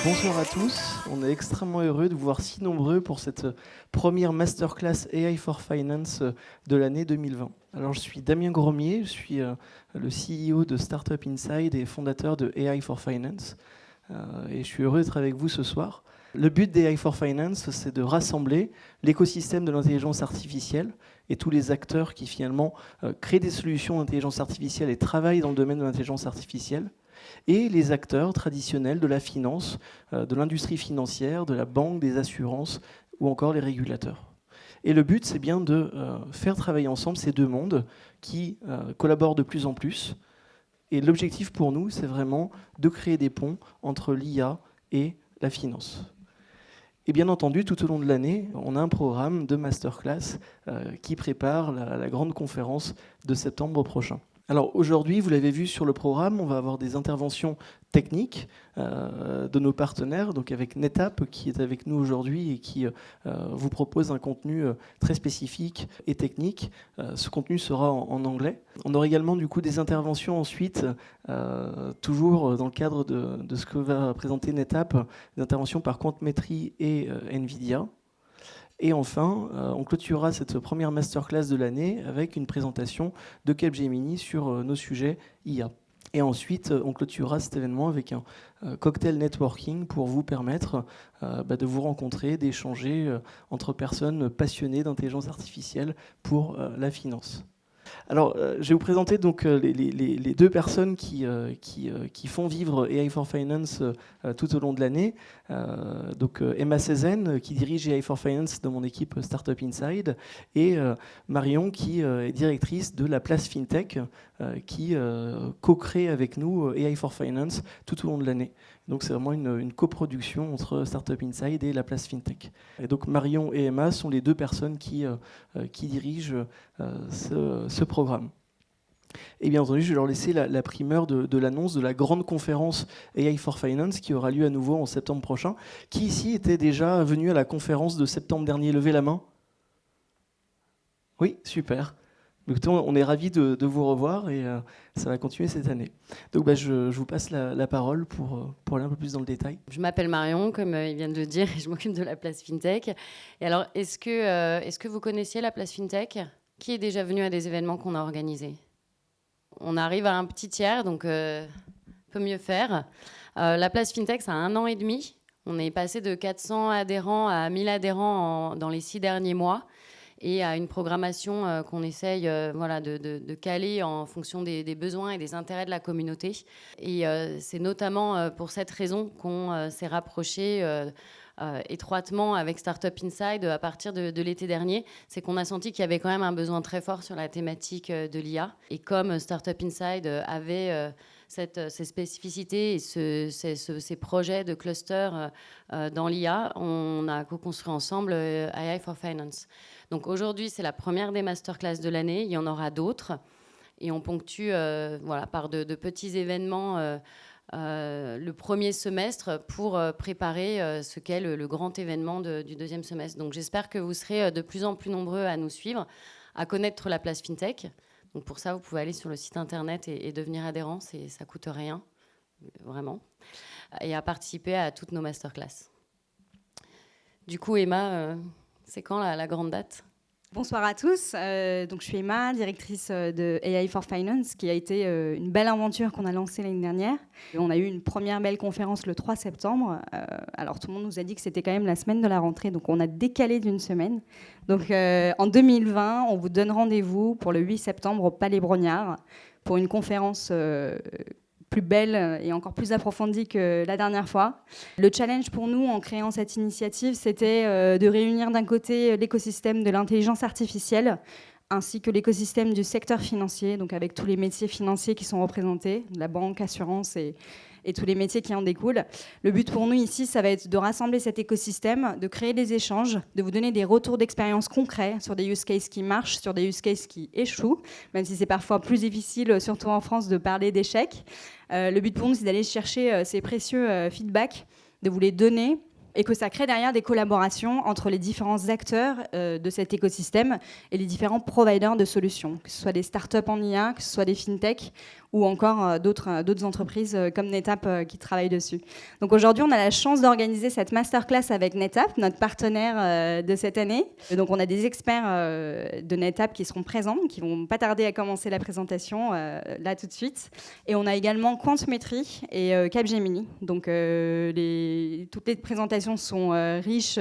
Bonsoir à tous, on est extrêmement heureux de vous voir si nombreux pour cette première masterclass AI for Finance de l'année 2020. Alors je suis Damien Gromier, je suis le CEO de Startup Inside et fondateur de AI for Finance. Et je suis heureux d'être avec vous ce soir. Le but d'AI for Finance, c'est de rassembler l'écosystème de l'intelligence artificielle et tous les acteurs qui finalement créent des solutions d'intelligence artificielle et travaillent dans le domaine de l'intelligence artificielle, et les acteurs traditionnels de la finance, de l'industrie financière, de la banque, des assurances ou encore les régulateurs. Et le but, c'est bien de faire travailler ensemble ces deux mondes qui collaborent de plus en plus. Et l'objectif pour nous, c'est vraiment de créer des ponts entre l'IA et la finance. Et bien entendu, tout au long de l'année, on a un programme de masterclass qui prépare la grande conférence de septembre prochain. Alors aujourd'hui, vous l'avez vu sur le programme, on va avoir des interventions techniques de nos partenaires, donc avec NetApp qui est avec nous aujourd'hui et qui vous propose un contenu très spécifique et technique. Ce contenu sera en anglais. On aura également du coup des interventions ensuite, toujours dans le cadre de ce que va présenter NetApp, des interventions par Quantmetry et NVIDIA. Et enfin, on clôturera cette première masterclass de l'année avec une présentation de Capgemini sur nos sujets IA. Et ensuite, on clôturera cet événement avec un cocktail networking pour vous permettre de vous rencontrer, d'échanger entre personnes passionnées d'intelligence artificielle pour la finance. Alors, je vais vous présenter donc les deux personnes qui font vivre AI for Finance tout au long de l'année. Donc Emma Sezen, qui dirige AI for Finance dans mon équipe Startup Inside, et Marion, qui est directrice de la place FinTech, qui co-crée avec nous AI for Finance tout au long de l'année. Donc c'est vraiment une coproduction entre Startup Inside et la place FinTech. Et donc Marion et Emma sont les deux personnes qui dirigent ce programme. Et bien entendu, je vais leur laisser la primeur de l'annonce de la grande conférence AI for Finance qui aura lieu à nouveau en septembre prochain. Qui ici était déjà venu à la conférence de septembre dernier? Levez la main. Oui, super. Donc, on est ravis de vous revoir et ça va continuer cette année. Donc je vous passe la parole pour aller un peu plus dans le détail. Je m'appelle Marion, comme ils viennent de dire, et je m'occupe de la place FinTech. Et alors, est-ce que vous connaissiez la place FinTech? Qui est déjà venu à des événements qu'on a organisés? On arrive à un petit tiers, donc peut mieux faire. La place FinTech, ça a 1 an et demi. On est passé de 400 adhérents à 1000 adhérents dans les 6 derniers mois. Et à une programmation qu'on essaye de caler en fonction des besoins et des intérêts de la communauté. Et c'est notamment pour cette raison qu'on s'est rapproché étroitement avec Startup Inside à partir de l'été dernier. C'est qu'on a senti qu'il y avait quand même un besoin très fort sur la thématique de l'IA. Et comme Startup Inside avait ces spécificités et ces projets de cluster dans l'IA, on a co-construit ensemble AI for Finance. Donc aujourd'hui, c'est la première des masterclass de l'année. Il y en aura d'autres. Et on ponctue par de petits événements le premier semestre pour préparer ce qu'est le grand événement du deuxième semestre. Donc j'espère que vous serez de plus en plus nombreux à nous suivre, à connaître la place FinTech. Donc pour ça, vous pouvez aller sur le site internet et devenir adhérent. Ça ne coûte rien, vraiment. Et à participer à toutes nos masterclass. Du coup, Emma... c'est quand la grande date? Bonsoir à tous. Donc, je suis Emma, directrice de AI for Finance, qui a été une belle aventure qu'on a lancée l'année dernière. Et on a eu une première belle conférence le 3 septembre. Alors, tout le monde nous a dit que c'était quand même la semaine de la rentrée, donc on a décalé d'une semaine. Donc, en 2020, on vous donne rendez-vous pour le 8 septembre au Palais Brognard pour une conférence plus belle et encore plus approfondie que la dernière fois. Le challenge pour nous en créant cette initiative, c'était de réunir d'un côté l'écosystème de l'intelligence artificielle ainsi que l'écosystème du secteur financier, donc avec tous les métiers financiers qui sont représentés, la banque, assurance et tous les métiers qui en découlent. Le but pour nous ici, ça va être de rassembler cet écosystème, de créer des échanges, de vous donner des retours d'expérience concrets sur des use cases qui marchent, sur des use cases qui échouent, même si c'est parfois plus difficile, surtout en France, de parler d'échecs. Le but pour nous, c'est d'aller chercher ces précieux feedbacks, de vous les donner et que ça crée derrière des collaborations entre les différents acteurs de cet écosystème et les différents providers de solutions, que ce soit des startups en IA, que ce soit des fintechs ou encore d'autres entreprises comme NetApp qui travaillent dessus. Donc aujourd'hui, on a la chance d'organiser cette masterclass avec NetApp, notre partenaire de cette année. Et donc on a des experts de NetApp qui seront présents, qui vont pas tarder à commencer la présentation là tout de suite. Et on a également Quantmetry et Capgemini. Donc toutes les présentations sont riches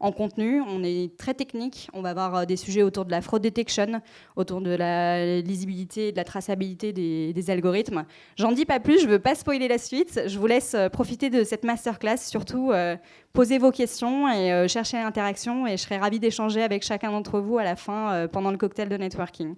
en contenu. On est très technique. On va avoir des sujets autour de la fraud detection, autour de la lisibilité et de la traçabilité des algorithmes. J'en dis pas plus, je veux pas spoiler la suite. Je vous laisse profiter de cette masterclass. Surtout, posez vos questions et cherchez l'interaction. Et je serai ravie d'échanger avec chacun d'entre vous à la fin pendant le cocktail de networking.